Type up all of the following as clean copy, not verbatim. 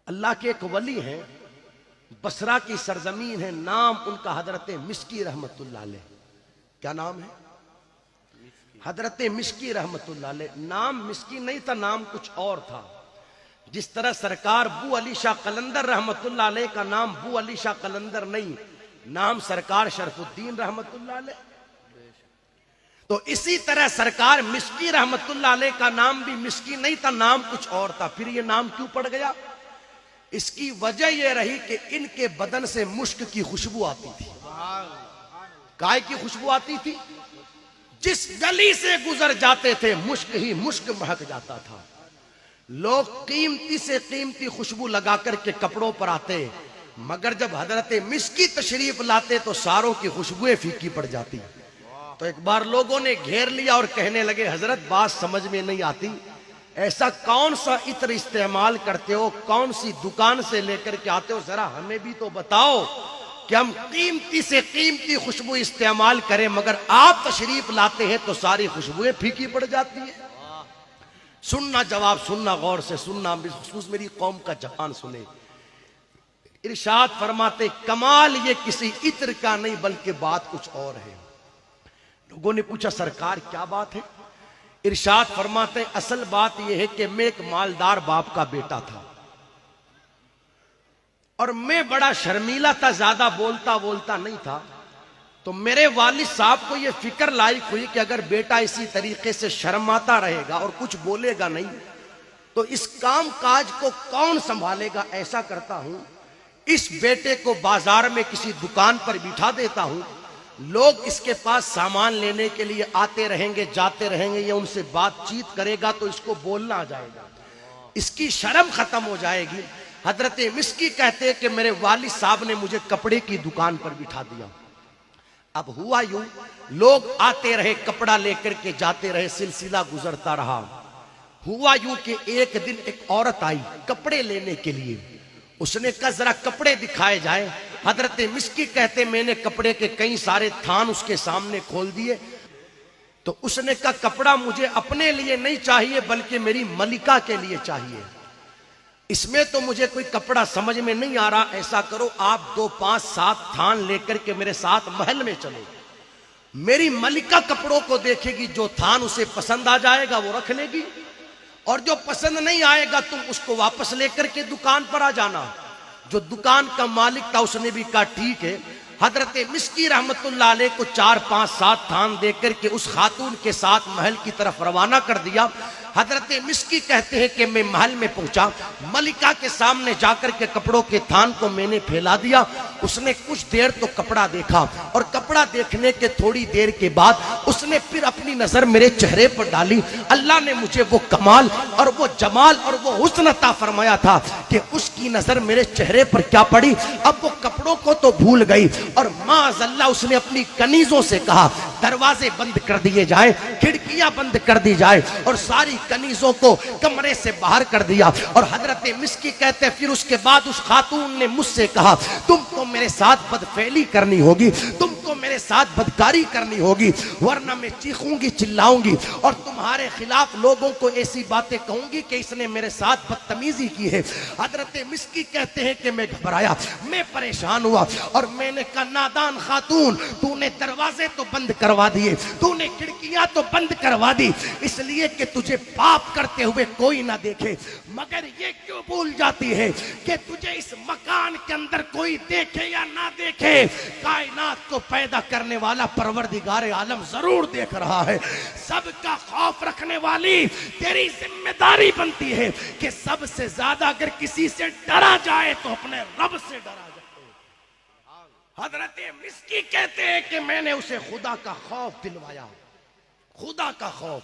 अल्लाह के एक वली हैं, बसरा की सरजमीन है, नाम उनका हजरत मिस्की रहमतुल्लाह अलैह। क्या नाम है? हजरत मिस्की रहमतुल्लाह अलैह। नाम मिस्की नहीं था, नाम कुछ और था। जिस तरह सरकार बू अली शाह कलंदर रहमतुल्लाह अलैह का नाम बू अली शाह कलंदर नहीं, नाम सरकार शरफुद्दीन रहमतुल्लाह अलैह। तो इसी तरह सरकार मिस्की रहमतुल्लाह अलैह का नाम भी मिस्की नहीं था, नाम कुछ और था। फिर ये नाम क्यों पड़ गया? इसकी वजह यह रही कि इनके बदन से मुश्क की खुशबू आती थी। काय की खुशबू आती थी? जिस गली से गुजर जाते थे मुश्क ही मुश्क महक जाता था। लोग कीमती से कीमती खुशबू लगा करके कपड़ों पर आते, मगर जब हजरत मिस्की तशरीफ लाते तो सारों की खुशबुएं फीकी पड़ जाती। तो एक बार लोगों ने घेर लिया और कहने लगे, हजरत बात समझ में नहीं आती, ऐसा कौन सा इत्र इस्तेमाल करते हो, कौन सी दुकान से लेकर के आते हो, जरा हमें भी तो बताओ कि हम कीमती से कीमती खुशबू इस्तेमाल करें, मगर आप तशरीफ लाते हैं तो सारी खुशबुएं फीकी पड़ जाती है। सुनना, जवाब सुनना, गौर से सुनना, बिखुसूस मेरी कौम का जवान सुने। इरशाद फरमाते, कमाल ये किसी इत्र का नहीं बल्कि बात कुछ और है। लोगों ने पूछा, सरकार क्या बात है? इरशाद फरमाते, असल बात यह है कि मैं एक मालदार बाप का बेटा था और मैं बड़ा शर्मीला था, ज्यादा बोलता बोलता नहीं था। तो मेरे वालिद साहब को यह फिक्र लायक हुई कि अगर बेटा इसी तरीके से शर्माता रहेगा और कुछ बोलेगा नहीं तो इस काम काज को कौन संभालेगा। ऐसा करता हूं, इस बेटे को बाजार में किसी दुकान पर बिठा देता हूं, लोग इसके पास सामान लेने के लिए आते रहेंगे जाते रहेंगे, ये उनसे बातचीत करेगा तो इसको बोलना आ जाएगा, इसकी शर्म खत्म हो जाएगी। हजरत मिस्की कहते हैं कि मेरे वालिद साहब ने मुझे कपड़े की दुकान पर बिठा दिया। अब हुआ यूं, लोग आते रहे, कपड़ा लेकर के जाते रहे, सिलसिला गुजरता रहा। हुआ यूं कि एक दिन एक औरत आई कपड़े लेने के लिए। उसने कहा जरा कपड़े दिखाए जाए। हजरत मिस्की कहते मैंने कपड़े के कई सारे थान उसके सामने खोल दिए। तो उसने कहा कपड़ा मुझे अपने लिए नहीं चाहिए बल्कि मेरी मलिका के लिए चाहिए, इसमें तो मुझे कोई कपड़ा समझ में नहीं आ रहा। ऐसा करो, आप 2, 5, 7 थान लेकर के मेरे साथ महल में चलो, मेरी मलिका कपड़ों को देखेगी, जो थान उसे पसंद आ जाएगा वो रख लेगी और जो पसंद नहीं आएगा तुम उसको वापस लेकर के दुकान पर आ जाना। जो दुकान का मालिक था उसने भी कहा ठीक है। हजरत मिस्की रहमतुल्लाह अलैह को 4, 5, 7 थान देकर के उस खातून के साथ महल की तरफ रवाना कर दिया। हजरत मिस्की कहते हैं कि मैं महल में पहुंचा, मलिका के सामने जाकर के कपड़ों के थान को मैंने फैला दिया। उसने कुछ देर तो कपड़ा देखा और कपड़ा देखने के थोड़ी देर के बाद उसने फिर अपनी नजर मेरे चेहरे पर डाली। अल्लाह ने मुझे वो कमाल और वो जमाल और वो हुस्न अता फरमाया था कि उसकी नजर मेरे चेहरे पर क्या पड़ी। अब वो कपड़ों को तो भूल गई और माज़अल्लाह उसने अपनी कनीजों से कहा दरवाजे बंद कर दिए जाए, खिड़कियां बंद कर दी जाए और सारी कनीजों को कमरे से बाहर कर दिया। और हजरत मिस्की कहते फिर उसके बाद उस खातून ने मुझसे कहा तुमको मेरे साथ बदफेली करनी होगी, तुमको मेरे साथ बदकारी करनी होगी, वरना मैं चीखूंगी चिल्लाऊंगी और तुम्हारे खिलाफ लोगों को ऐसी बातें कहूंगी कि इसने मेरे साथ बदतमीजी की है। हजरत मिस्की कहते हैं कि मैं घबराया, मैं परेशान हुआ और मैंने कहा नादान खातून, तूने दरवाजे तो बंद करवा दिए, तूने खिड़कियां तो बंद करवा दी इसलिए कि तुझे पाप करते हुए कोई ना देखे, मगर ये क्यों भूल जाती है कि तुझे इस मकान के अंदर कोई देखे या ना देखे, कायनात को पैदा करने वाला परवरदिगार आलम जरूर देख रहा है। सबका खौफ रखने वाली तेरी जिम्मेदारी बनती है कि सबसे ज्यादा अगर किसी से डरा जाए तो अपने रब से डरा जाए। हजरत मिस्की कहते हैं कि मैंने उसे खुदा का खौफ दिलवाया, खुदा का खौफ,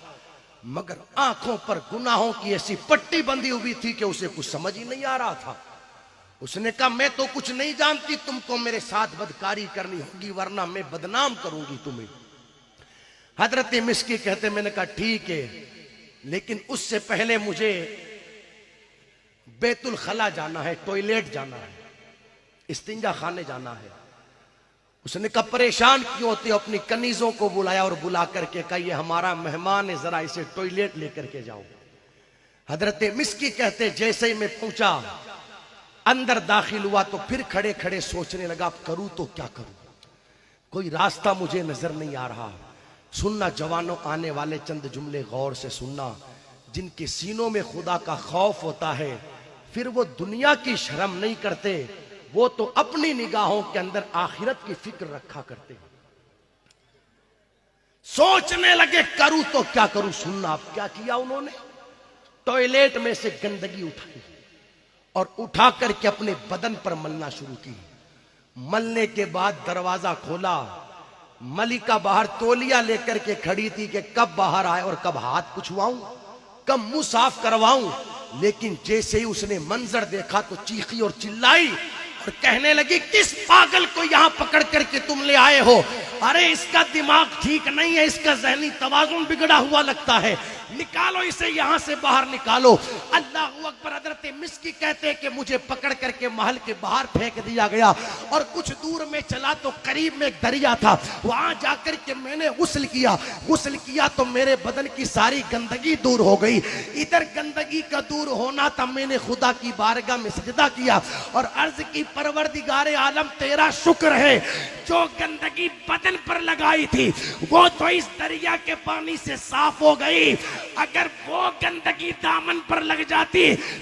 मगर आंखों पर गुनाहों की ऐसी पट्टी बंधी हुई थी कि उसे कुछ समझ ही नहीं आ रहा था। उसने कहा मैं तो कुछ नहीं जानती, तुमको मेरे साथ बदकारी करनी होगी वरना मैं बदनाम करूंगी तुम्हें। हजरत मिस्की कहते मैंने कहा ठीक है, लेकिन उससे पहले मुझे बैतुल खला जाना है, टॉयलेट जाना है, इस्तिंजा खाने जाना है। उसने कहा परेशान क्यों होते हो, अपनी कनीजों को बुलाया और बुला करके कहा ये हमारा मेहमान है, जरा इसे टॉयलेट लेकर के जाओ। हजरत मिस्की कहते जैसे ही मैं पहुंचा अंदर दाखिल हुआ तो फिर खड़े खड़े सोचने लगा, अब करूं तो क्या करूं, कोई रास्ता मुझे नजर नहीं आ रहा। सुनना जवानों, आने वाले चंद जुमले गौर से सुनना। जिनके सीनों में खुदा का खौफ होता है, फिर वो दुनिया की शर्म नहीं करते, वो तो अपनी निगाहों के अंदर आखिरत की फिक्र रखा करते हैं। सोचने लगे करूं तो क्या करूं। सुनना आप क्या किया उन्होंने, टॉयलेट में से गंदगी उठाई और उठा करके अपने बदन पर मलना शुरू की। मलने के बाद दरवाजा खोला, मलिका बाहर तौलिया लेकर के खड़ी थी कि कब बाहर आए और कब हाथ पुछवाऊं, कब मुंह साफ करवाऊं। लेकिन जैसे ही उसने मंजर देखा तो चीखी और चिल्लाई और कहने लगी, किस पागल को यहां पकड़ करके तुम ले आए हो? अरे इसका दिमाग ठीक नहीं है, इसका ज़हनी तवाज़ुन बिगड़ा हुआ लगता है, निकालो इसे यहां से बाहर निकालो। अल्लाह अकबर। हजरत मिस्की कहते हैं कि मुझे पकड़ करके महल के बाहर फेंक दिया गया और कुछ दूर में चला तो करीब में एक दरिया था, वहां जाकर के मैंने गुस्ल किया तो मेरे बदन की सारी गंदगी दूर हो गई। इधर गंदगी का दूर होना था, मैंने खुदा की बारगाह में सजदा किया और अर्ज की, परवरदिगारे आलम तेरा शुक्र है, जो गंदगी बदन पर लगाई थी वो तो इस दरिया के पानी से साफ हो गई। अगर वो गंदगी दामन पर लग जाती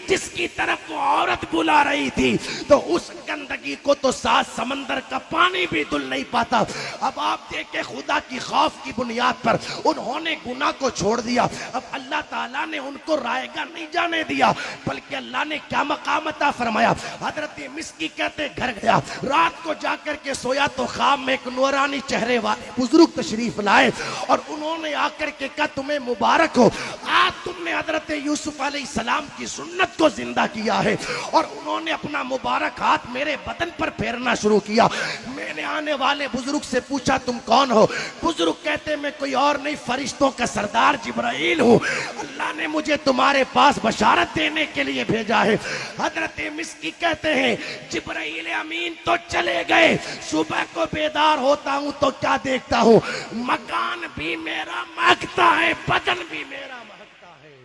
जिसकी तरफ वो औरत बुला रही थी, तो उस गंदगी को तो सात समंदर का पानी भी धुल नहीं पाता। अब आप देखें, खुदा की खौफ की बुनियाद पर उन्होंने गुनाह को छोड़ दिया। अब अल्लाह ताला ने उनको रायगा नहीं जाने दिया, बल्कि अल्लाह ने क्या मकाम अता फरमाया। हजरत मिस्की कहते घर गया, रात को जाकर के सोया तो ख्वाब में एक नूरानी चेहरे वाले बुजुर्ग तशरीफ लाए और उन्होंने आकर के कहा, तुम्हें मुबारक हो, आज तुमने हजरत यूसुफ अलैहिस्सलाम की सुन्नत को जिंदा किया है। और उन्होंने अपना मुबारक हाथ मेरे बदन पर फेरना शुरू किया। मैंने आने वाले बुजुर्ग से पूछा, तुम कौन हो? बुजुर्ग कहते, मैं कोई और नहीं, फरिश्तों का सरदार जिब्राइल हूँ, अल्लाह ने मुझे तुम्हारे पास बशारत देने के लिए भेजा है। हजरत मिस्की कहते हैं, जिब्राइल अमीन तो चले गए, सुबह को बेदार होता हूँ तो क्या देखता हूँ, मकान भी मेरा महकता है, बदन भी मेरा महकता है।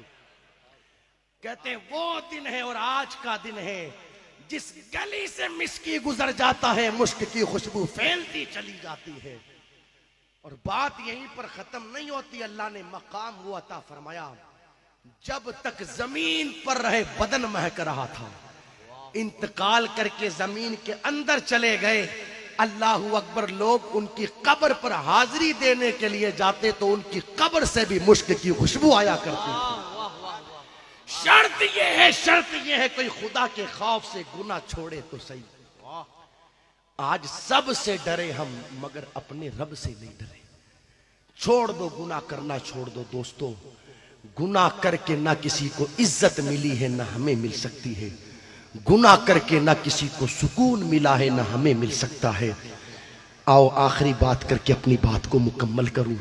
कहते हैं वो दिन है और आज का दिन है, जिस गली से मिस्की गुजर जाता है मुश्क की खुशबू फैलती चली जाती है। और बात यहीं पर खत्म नहीं होती, अल्लाह ने मकाम वो अता फरमाया, जब तक जमीन पर रहे बदन महक रहा था, इंतकाल करके जमीन के अंदर चले गए, अल्लाह अकबर, लोग उनकी कब्र पर हाजिरी देने के लिए जाते तो उनकी कब्र से भी मुश्क की खुशबू आया करती थी। शर्त यह है कोई खुदा के खौफ से गुनाह छोड़े तो सही। आज सब से डरे हम, मगर अपने रब से नहीं डरे। छोड़ दो गुनाह करना, छोड़ दो दोस्तों। गुनाह करके ना किसी को इज्जत मिली है ना हमें मिल सकती है, गुनाह करके ना किसी को सुकून मिला है ना हमें मिल सकता है। आओ आखिरी बात करके अपनी बात को मुकम्मल करूं।